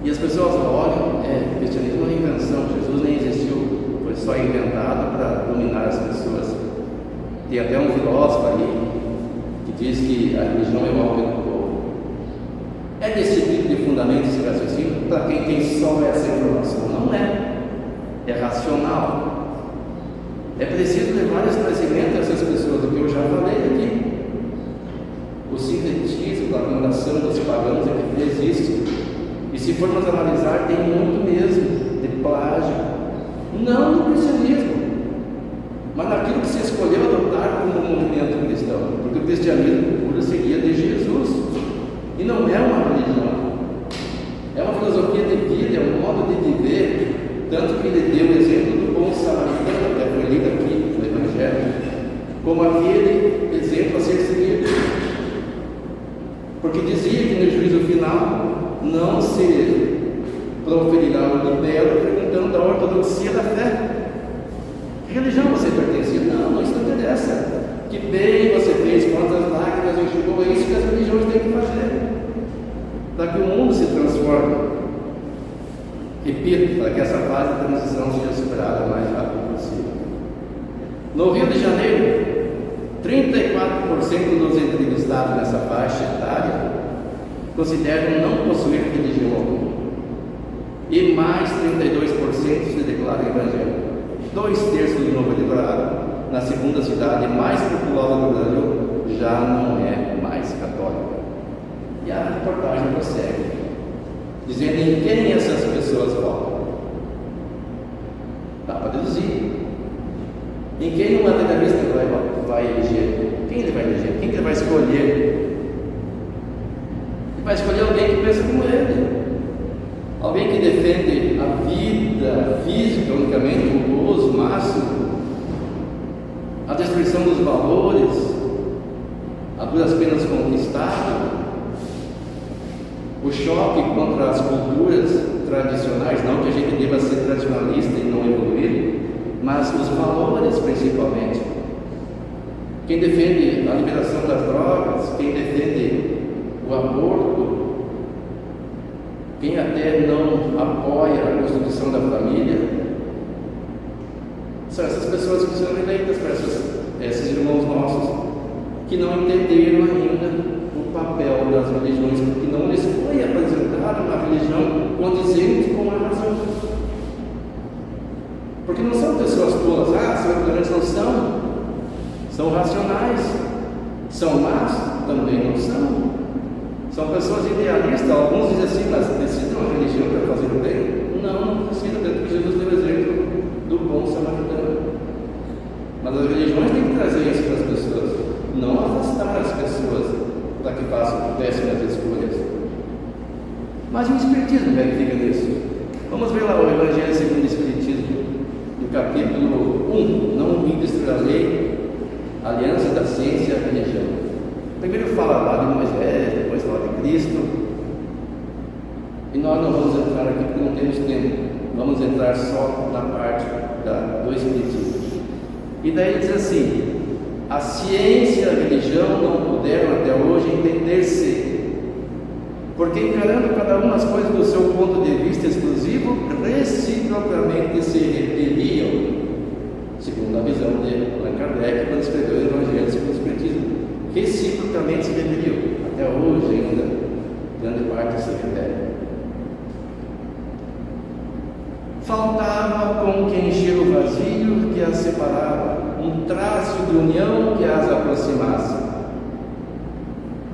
E as pessoas olham, o cristianismo é uma invenção. Jesus nem existiu, foi só inventado para dominar as pessoas. Tem até um filósofo aí que diz que a religião é o ópio do povo. É desse tipo de fundamento esse raciocínio para quem tem só essa informação? Não é. É racional. É preciso levar esclarecimento a essas pessoas, do que eu já falei aqui. O sincretismo, a acomodação dos pagãos é que fez isso. E se formos analisar, tem muito mesmo de plágio. Não no cristianismo, mas naquilo que se escolheu adotar como movimento cristão. Porque o cristianismo puro seguia de Jesus. E não é uma religião. É uma filosofia de vida, é um modo de viver. Tanto que ele deu o exemplo do bom samaritano, até foi lido aqui no Evangelho, como aquele exemplo a ser seguido. Porque dizia que no juízo final não se proferirá o libelo perguntando da ortodoxia da fé. Que religião você pertencia? Não, isso não interessa. Que bem você fez, quantas lágrimas enxugou, é isso que as religiões têm que fazer, para que o mundo se transforme. Repito, para que essa fase de transição seja superada o mais rápido possível. No Rio de Janeiro, 34% dos entrevistados nessa faixa etária consideram não possuir religião alguma. E mais 32% se declaram evangélicos. 2/3 do Novo Litorado, na segunda cidade mais populosa do Brasil, já não é mais católica. E a reportagem prossegue, dizendo em quem essas pessoas votam. Dá para deduzir. Em quem o materialista vai eleger? Quem ele vai eleger? Quem ele vai escolher? Ele vai escolher alguém que pensa como ele. Alguém que defende a vida física unicamente, o gozo máximo, a destruição dos valores, a duras penas conquistado, o choque contra as culturas tradicionais, não que a gente deva ser tradicionalista e não evoluir, mas os valores principalmente. Quem defende a liberação das drogas, quem defende o aborto, quem até não apoia a constituição da família, são essas pessoas que são eleitas para esses irmãos nossos que não entenderam ainda o papel das religiões, porque não lhes foi apresentada uma religião condizente com a razão. Porque não são pessoas tolas, são ignorantes, não são. São racionais. São más? Também não são. São pessoas idealistas. Alguns dizem assim, mas decidem uma religião para fazer o bem? Não decidem, tanto que Jesus deu o exemplo do bom samaritano. Mas as religiões têm que trazer isso para as pessoas, não afastar as pessoas para que façam péssimas escolhas. Mas o Espiritismo verifica nisso. Vamos ver lá o Evangelho segundo o Espiritismo, no capítulo 1, não o ministro da lei, aliança da ciência e a religião. Primeiro fala lá de Moisés, depois fala de Cristo, e nós não vamos entrar aqui porque não temos tempo, vamos entrar só na parte do Espiritismo. E daí ele diz assim: a ciência e a religião não puderam até hoje entender-se, porque encarando cada uma as coisas do seu ponto de vista exclusivo, reciprocamente se repeliam, segundo a visão de Allan Kardec, quando escreveu o Evangelho segundo o Espiritismo. Reciprocamente se repeliam, até hoje ainda, grande parte se repele. Faltava com que encher o vazio que as separava, um traço de união que as aproximasse.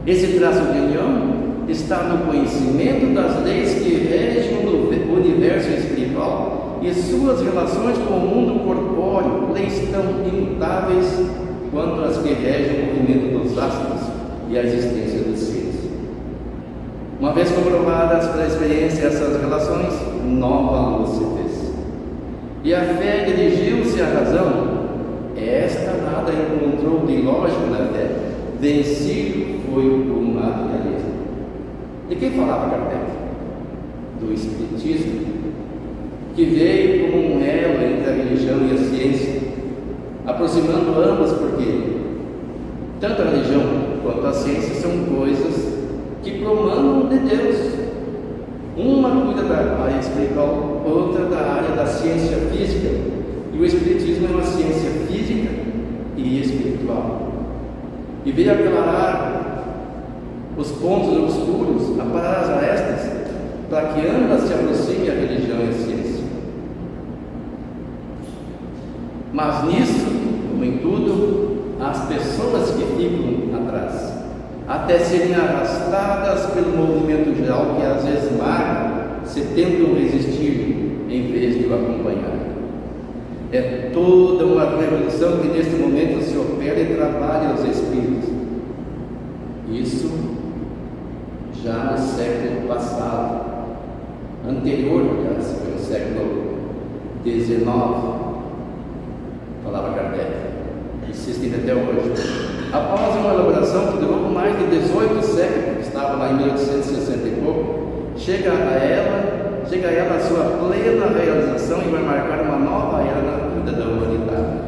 Esse traço de união está no conhecimento das leis que regem o universo espiritual e suas relações com o mundo corpóreo, leis tão imutáveis quanto as que regem o movimento dos astros e a existência dos seres. Uma vez comprovadas pela experiência essas relações, nova luz se fez. E a fé dirigiu-se à razão. Esta nada encontrou de lógico na fé. Vencido foi o materialismo. De quem falava Kardec? Do Espiritismo, que veio como um elo entre a religião e a ciência, aproximando ambas, porque tanto a religião quanto a ciência são coisas que promanam de Deus. Uma cuida da área espiritual, outra da área da ciência física. E o Espiritismo é uma ciência física e espiritual. E veio aclarar os pontos obscuros, aparar as arestas, para que ambas se aproximem a religião e a ciência. Mas nisso, como em tudo, há as pessoas que ficam atrás, até serem arrastadas pelo movimento geral que às vezes marca, se tentam resistir em vez de o acompanhar. É toda uma revolução que neste momento se opera e trabalha os espíritos. Isso já no século passado, anterior, aliás, foi no século XIX, falava Kardec, insistem até hoje. Após uma elaboração que durou mais de 18 séculos, que estava lá em 1860 e pouco, chega a ela a sua plena realização e vai marcar uma nova era na vida da humanidade.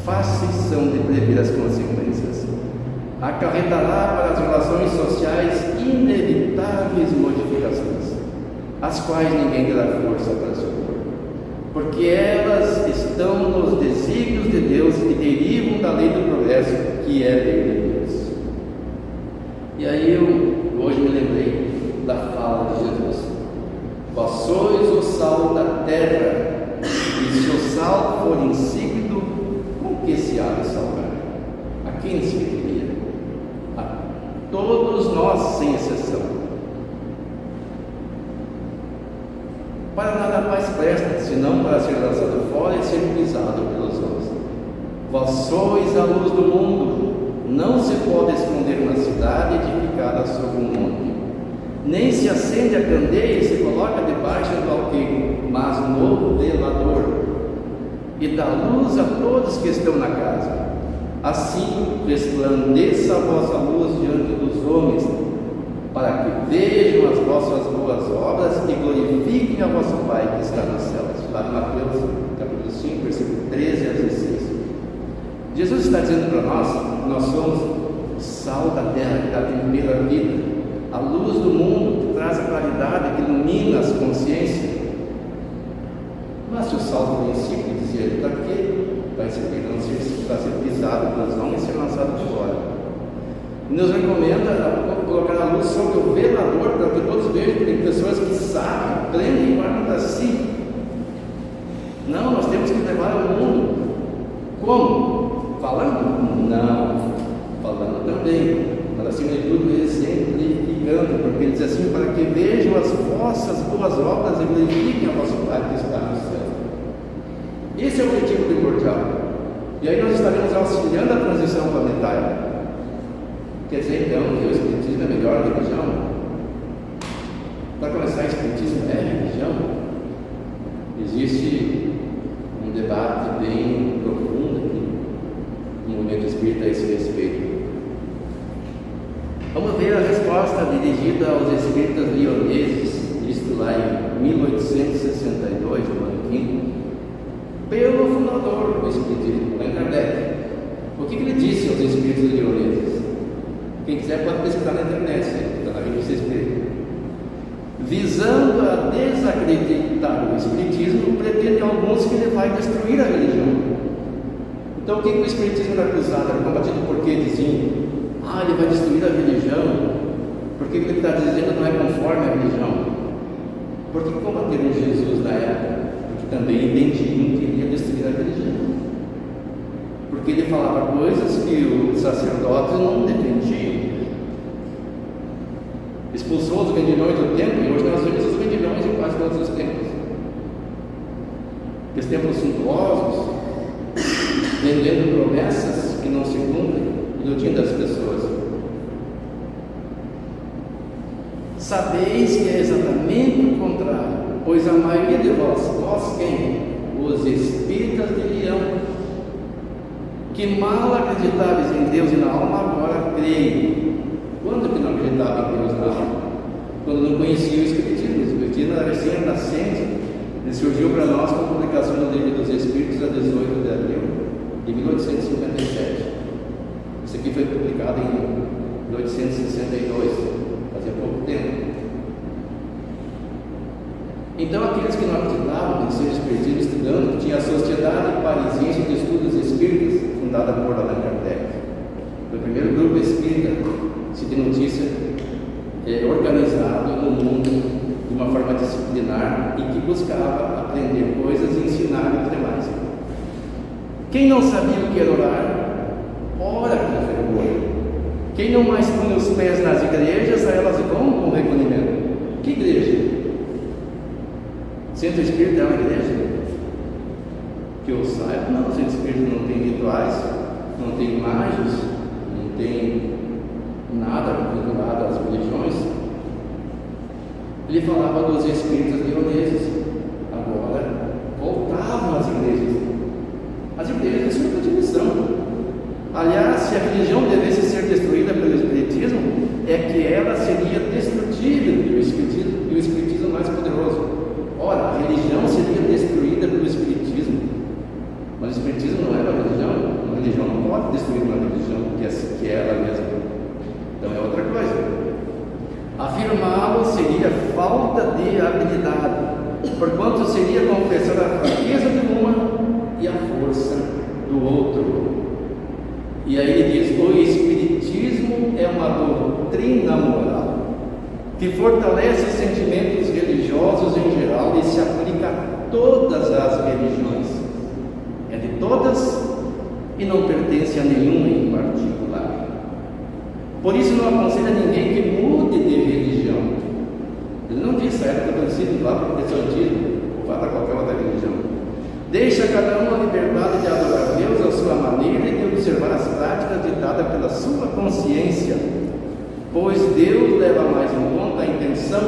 Fáceis são de prever as consequências. Acarretará para as relações sociais inevitáveis modificações, as quais ninguém terá força para supor, porque elas estão nos desígnios de Deus e derivam da lei do progresso, que é a lei de Deus. E aí eu hoje me lembrei da fala de Jesus: vós sois o sal da terra, e se o sal for insípido, com que se há de salgar? A quem se referia? A todos nós, sem exceção. Para nada mais presta, senão para ser lançado fora e ser pisado pelos homens. Vós sois a luz do mundo. Não se pode esconder uma cidade edificada sobre um monte, nem se acende a candeia e se coloca debaixo do alqueire, mas no velador, e dá luz a todos que estão na casa. Assim resplandeça a vossa luz diante dos homens, para que vejam as vossas boas obras e glorifiquem a vosso Pai que está nos céus. Lá em Mateus capítulo 5, versículo 13 a 16. Jesus está dizendo para nós que nós somos o sal da terra que dá tempero à vida, a luz do mundo que traz a claridade, que ilumina as consciências. Mas se o sal for insípido, dizia ele, para quê? Vai servir para ser pisado pelos homens e ser lançado fora. E nos recomenda colocar a luz sobre o velador, para que todos vejam que tem pessoas que sabem, aprendem e guardam para si. Não, nós temos que levar ao mundo. Como? Falando? Não. Falando também. Mas acima de tudo, exemplificando, porque ele diz assim: para que vejam as vossas boas obras e glorifiquem a vosso Pai que está no céu. Esse é o objetivo primordial. E aí nós estaremos auxiliando a transição planetária. Quer dizer, então, que o Espiritismo é a melhor religião? Para começar, o Espiritismo é religião? Existe um debate bem profundo aqui no movimento espírita a esse respeito. Vamos ver a resposta dirigida aos espíritas lioneses, isto lá em 1862, no ano quinto, pelo fundador do Espiritismo, Allan Kardec. O que ele disse aos espíritos lioneses? Quem quiser pode pesquisar na internet, está na revista Espírita. Visando a desacreditar o Espiritismo, pretende alguns que ele vai destruir a religião. Então o que o Espiritismo era acusado? Era combatido por quê? Diziam: ele vai destruir a religião, porque o que ele está dizendo não é conforme a religião. Por que combateram Jesus na época? Porque também entendiam que ele ia destruir a religião. Porque ele falava coisas que os sacerdotes não defendiam. Expulsou os vendilhões do templo, e hoje nós vemos os vendilhões em quase todos os templos. Os templos suntuosos, vendendo promessas que não se cumprem, iludindo as pessoas. Sabeis que é exatamente o contrário, pois a maioria de vós quem? Os espíritas de Leão, que mal acreditáveis em Deus e na alma, agora creem. Quando que não acreditava em Deus na alma? Quando não conhecia o Espiritismo. O Espiritismo era recém-nascente. Ele surgiu para nós com a publicação do Livro dos Espíritos a 18 de abril de 1857. Isso aqui foi publicado em 1862, fazia pouco tempo. Então, aqueles que não acreditavam em ser espiritismo estudando, tinha a Sociedade Parisiense de Estudos Espíritas, fundada por Allan Kardec. Foi o primeiro grupo espírita, se tem notícia, organizado no mundo de uma forma disciplinar e que buscava aprender coisas e ensinar os demais. Quem não sabia o que era orar, ora com fervor. Quem não mais punha os pés nas igrejas, a elas vão com recolhimento. Que igreja? Centro Espírita é uma igreja? Que eu saiba, não. O Centro Espírita não tem rituais, não tem imagens, não tem nada vinculado às religiões. Ele falava dos espíritos leoneses. Agora voltavam às igrejas. As igrejas são uma dimensão. Aliás, se a religião devesse ser destruída pelo Espiritismo, é que ela seria destrutível pelo Espiritismo, e o Espiritismo mais poderoso. Ora, a religião seria destruída pelo Espiritismo, mas o Espiritismo não é uma religião não pode destruir uma religião que é ela mesma. Então é outra coisa. Afirmá-lo seria falta de habilidade, porquanto seria confessar a fraqueza de uma e a força do outro. E aí ele diz: o Espiritismo é uma doutrina moral que fortalece os sentimentos religiosos em geral e se aplica a todas as religiões. É de todas e não pertence a nenhuma em particular. Por isso não aconselha ninguém que mude de religião. Ele não diz: sai do catolicismo, vá para o protestantismo, ou vá para qualquer outra religião. Deixa cada um a liberdade de adorar a Deus à sua maneira e de observar as práticas ditadas pela sua consciência, pois Deus leva mais em conta a intenção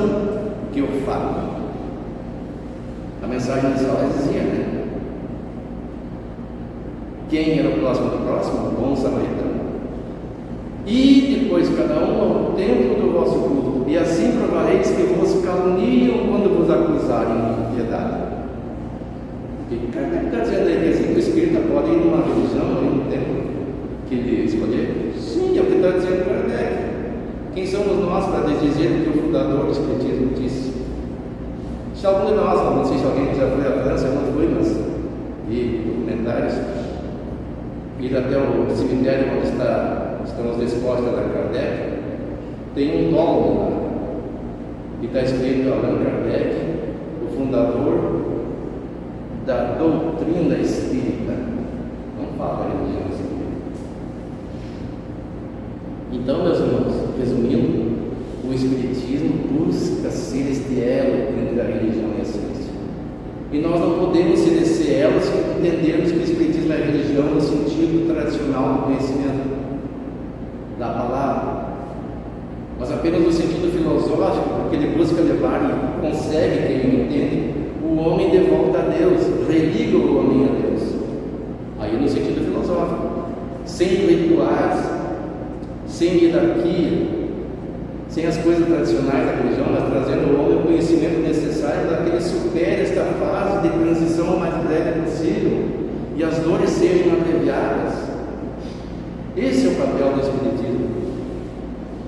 que o fato. A mensagem inicial dizia, né? Quem era o próximo do próximo? O bom samaritano. E depois cada um ao templo do vosso culto, e assim provareis que vos caluniam quando vos acusarem de impiedade. O que Kardec está dizendo aí? Quer dizer que o espírita pode ir numa religião, ir num templo que ele escolher? Sim, é o que está dizendo Kardec. Quem somos nós para dizer o que o fundador do Espiritismo disse? Se algum de nós, não sei se alguém já foi à França, eu não fui, mas vi documentários, ir até o cemitério onde estão os despojos da Kardec, tem um tomo lá, e está escrito Allan Kardec, o fundador da doutrina espírita. Não fala da religião espírita. Então, meus irmãos, resumindo, o Espiritismo busca ser este elo entre a religião e a ciência. E nós não podemos ser esse elo se entendermos que o Espiritismo é religião no sentido tradicional do conhecimento da palavra, mas apenas no sentido filosófico, porque ele busca levar e consegue, quem o entende, o homem de volta a Deus, religa o homem a Deus. Aí no sentido filosófico, sem rituais, sem hierarquia, sem as coisas tradicionais da religião, mas trazendo ao homem o conhecimento necessário para que ele supere esta fase de transição o mais breve possível e as dores sejam abreviadas. Esse é o papel do Espiritismo.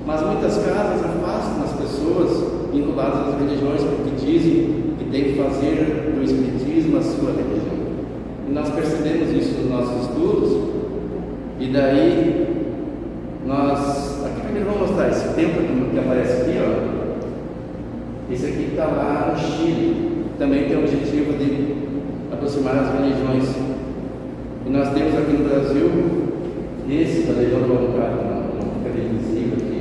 Mas muitas casas afastam as pessoas vinculadas às religiões porque dizem que tem que fazer do Espiritismo a sua religião. E nós percebemos isso nos nossos estudos, e daí nós, aqui primeiro vamos mostrar esse templo que aparece aqui, ó. Esse aqui está lá no Chile, também tem o objetivo de aproximar as religiões. E nós temos aqui no Brasil esse da Legião do Bancário, não fica bem visível aqui,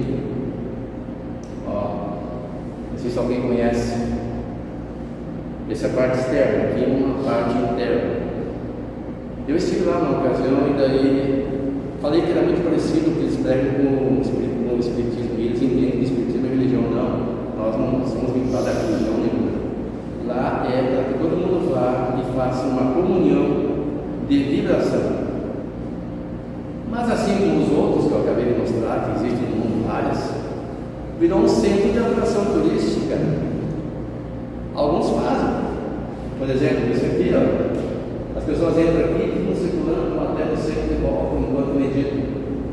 ó. Não sei se alguém conhece. Essa é a parte externa, aqui é uma parte interna. Eu estive lá numa ocasião e daí falei que era muito parecido com o que eles pregam com o Espiritismo. E eles entendem que o Espiritismo é religião. Não, nós não somos vinculados à religião nenhuma. Lá é para que todo mundo vá e faça uma comunhão de vibração. Mas assim como os outros que eu acabei de mostrar, que existem no mundo várias, virou um centro de atração turística. Alguns fazem. Por exemplo, isso aqui, ó, as pessoas entram aqui e ficam circulando até no centro de volta enquanto meditam.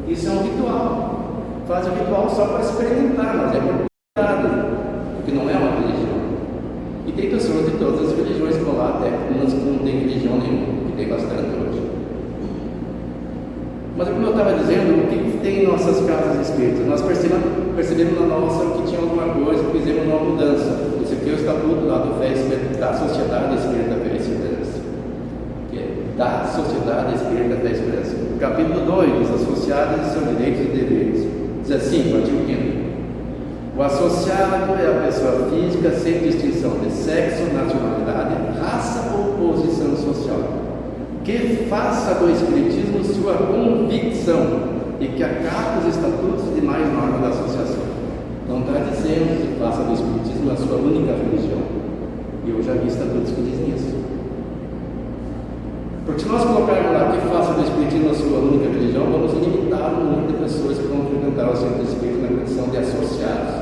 Isso é um ritual. Fazem um ritual só para experimentar, mas é cuidado, porque não é uma religião. E tem pessoas de todas as religiões que vão lá, até umas que não têm religião nenhuma, que tem bastante hoje. Mas como eu estava dizendo, o que tem em nossas casas espíritas? Nós percebemos na nossa que tinha alguma coisa, fizemos uma mudança. Esse aqui é o estatuto lá da Sociedade Espírita Fé e Esperança, que da Sociedade Espírita da Expressa. Capítulo 2, os associados e seus direitos e deveres. Diz assim, artigo 5º. O associado é a pessoa física sem distinção de sexo, nacionalidade, raça ou posição social, que faça do Espiritismo sua convicção e que acate os estatutos e demais normas da associação. Não está dizendo que faça do Espiritismo a sua única religião. E eu já vi estatutos que dizem isso. Porque se nós colocarmos lá que faça do Espiritismo a sua única religião, vamos limitar o número de pessoas que vão frequentar o centro espírita na condição de associados.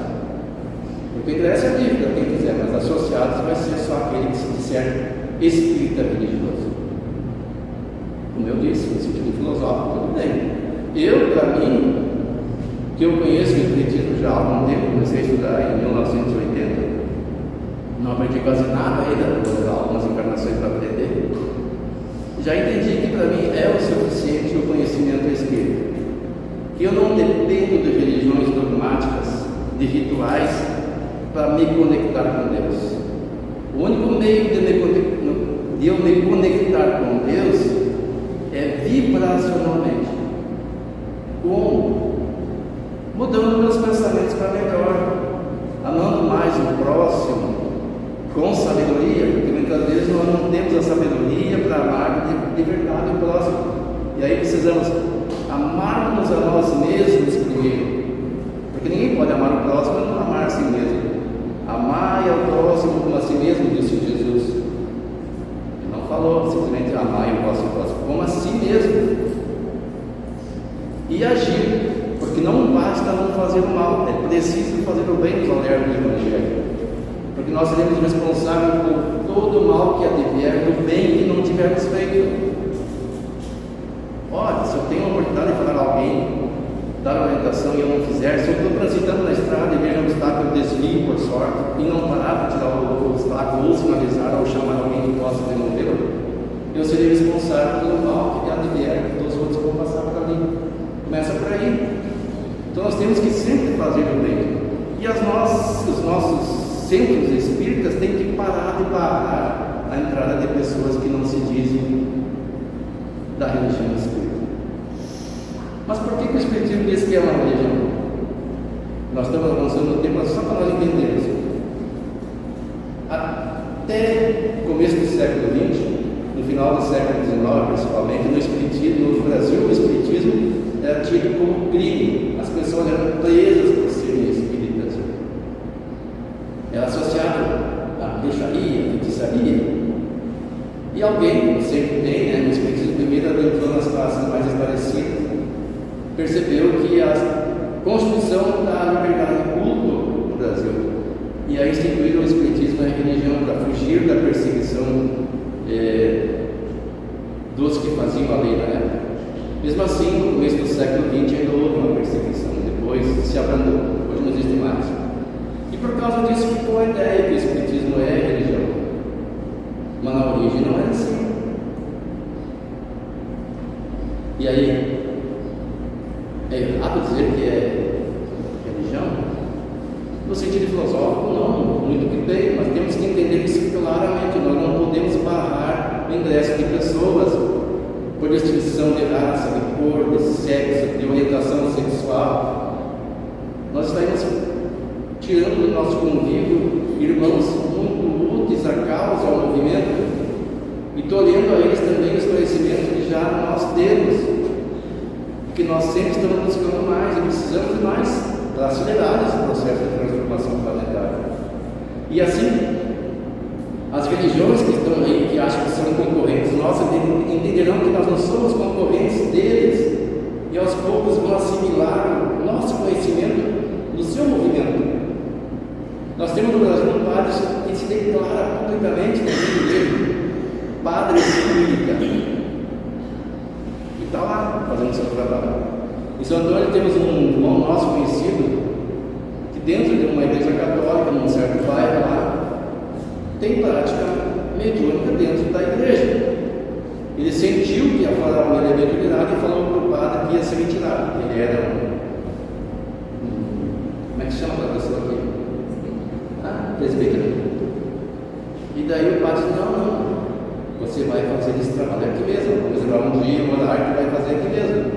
Porque interessa a dívida, quem quiser, mas associados vai ser só aquele que se disser espírita religioso. Como eu disse, no sentido filosófico, tudo bem. Eu, para mim, que eu conheço o Espiritismo já há algum tempo, comecei a estudar em 1980, não aprendi quase nada ainda, vou levar algumas encarnações para aprender. Já entendi que para mim é o suficiente o conhecimento espírita, que eu não dependo de religiões dogmáticas, de rituais, para me conectar com Deus. O único meio de eu me conectar com Deus é vibracionalmente. Como? Mudando meus pensamentos para melhor, amando mais o próximo, com sabedoria, porque muitas vezes nós não temos a sabedoria para amar de verdade o próximo. E aí precisamos amarmos a nós mesmos primeiro, porque ninguém pode amar o próximo e não amar a si mesmo. Amai ao próximo como a si mesmo, disse Jesus. Ele não falou simplesmente amai o próximo, como a si mesmo. E agir, porque não basta não fazer o mal, é preciso fazer o bem, nos alerta do Evangelho. Porque nós seremos responsáveis por todo o mal que advier do bem que não tivermos feito. Olha, se eu tenho a oportunidade de falar a alguém, dar orientação e eu não fizer, se eu estou transitando na estrada e vejo um obstáculo, eu desvio por sorte e não parar para tirar o obstáculo ou sinalizar ou chamar alguém que possa removê-lo, eu serei responsável pelo mal que advier que os outros vão passar por ali. Começa por aí. Então nós temos que sempre fazer o bem. E os nossos centros espíritas têm que parar de barrar a entrada de pessoas que não se dizem da religião espírita. Mas por que o Espiritismo diz que é uma religião? Nós estamos avançando no tempo só para nós entendermos. Até o começo do século XX, no final do século XIX principalmente, no Espiritismo, no Brasil, o Espiritismo era tido como crime. As pessoas eram presas por serem espíritas. Era associado à bruxaria, feitiçaria. E alguém, como sempre tem, né, no Espiritismo primeiro entrou nas classes mais esclarecidas, percebeu que a Constituição dá liberdade de culto no Brasil. E aí instituíram o Espiritismo a religião para fugir da perseguição dos que faziam a lei na época. Mesmo assim, no começo do século XX ainda houve uma perseguição, depois se abrandou, hoje não existe mais. E por causa disso ficou a ideia que o Espiritismo é religião. Mas na origem não era assim. E aí, é errado dizer que é religião? No sentido filosófico, não, muito que bem, mas temos que entender isso claramente. Nós não podemos barrar o ingresso de pessoas por distinção de raça, de cor, de sexo, de orientação sexual. Nós estaremos tirando do nosso convívio irmãos muito úteis à causa, ao movimento, e tolhendo a eles também os conhecimentos que já nós temos, que nós sempre estamos buscando mais e precisamos de mais para acelerar esse processo de transformação planetária. E assim, as religiões que estão aí, que acham que são concorrentes nossas, entenderão que nós não somos concorrentes deles e aos poucos vão assimilar o nosso conhecimento no seu movimento. Nós temos no Brasil um padre que se declara publicamente no livro dele, padre espírita, e está lá fazendo seu trabalho. Em São Antônio temos um irmão nosso conhecido, que dentro de uma igreja católica, num certo bairro lá, tem prática mediúnica dentro da igreja. Ele sentiu que ia falar uma mediunidade e falou para o padre que ia ser retirado. Ele era como é que chama a pessoa aqui? Presbítero. E daí o padre disse, não, você vai fazer esse trabalho aqui mesmo. Você vai um dia, uma arte, vai fazer aqui mesmo.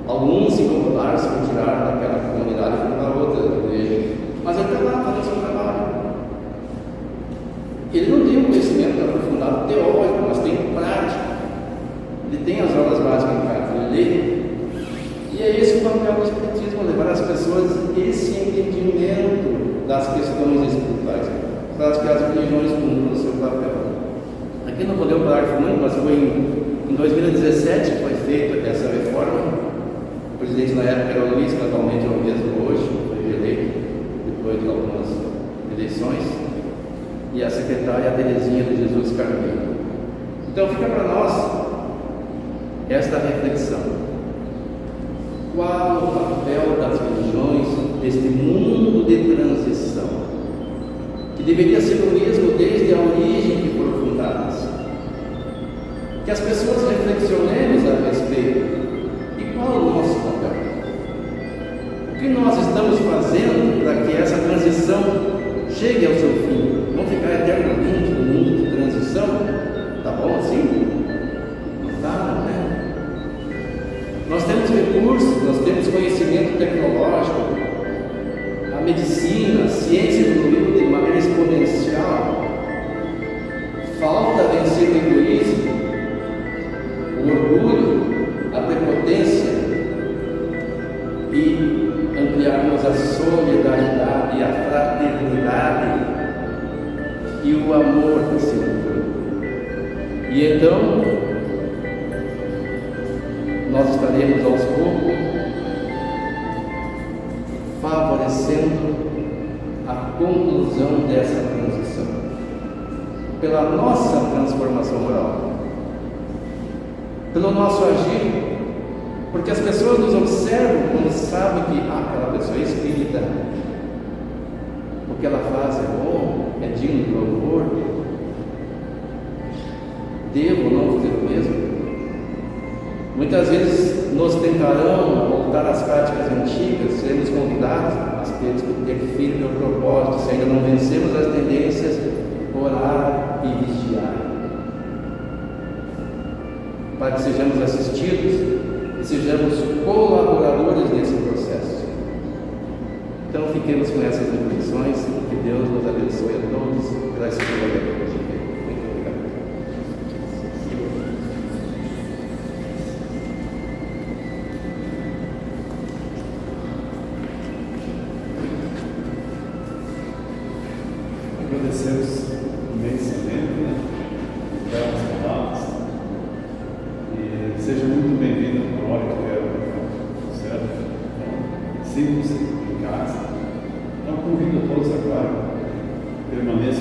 Alguns se incomodaram, se retiraram daquela comunidade e foram para outra igreja. Mas ele está lá fazendo seu trabalho. Ele não tem um conhecimento aprofundado teórico, mas tem prática. Ele tem as aulas básicas em casa, ele lê. E é esse o papel do Espiritismo, levar as pessoas esse entendimento das questões espirituais. Claro que as religiões cumprem o seu papel. Aqui não podemos falar muito, mas foi em 2017 que foi feita essa reforma. O presidente na época era o Luiz, que atualmente é o mesmo hoje, foi eleito depois de algumas eleições. E a secretária a Terezinha de Jesus Carneiro. Então fica para nós esta reflexão: qual o papel das religiões neste mundo de transição, que deveria ser o mesmo desde a origem que foram fundadas? Que as pessoas reflexionemos a respeito. E qual é o nosso papel? O que nós estamos fazendo para que essa transição chegue ao seu fim? Vamos ficar eternamente no mundo de transição? Tá bom assim? Não dá, né? Nós temos recursos, nós temos conhecimento tecnológico, a medicina, a ciência evoluiu de maneira exponencial. Falta vencer o egoísmo, o orgulho, a prepotência e ampliarmos a solidariedade, a fraternidade e o amor acima de tudo. E então nós estaremos aos poucos favorecendo a conclusão dessa transição pela nossa transformação moral, pelo nosso agir, porque as pessoas nos observam quando sabem que aquela pessoa é espírita, o que ela faz é bom, é digno de louvor. Devo ou não fazer o mesmo? Muitas vezes nos tentarão a voltar às práticas antigas, seremos convidados, mas temos que ter firme o propósito, se ainda não vencemos as tendências, orar e vigiar, para que sejamos assistidos e sejamos colaboradores nesse processo. Então fiquemos com essas reflexões e que Deus nos abençoe a todos pela escolha de hoje. Muito obrigado. Agradecemos imensamente, né, pelas palavras, e seja muito bem-vindo na hora que vier, certo? Então, sintam-se em casa. Então convido a todos agora, permaneçam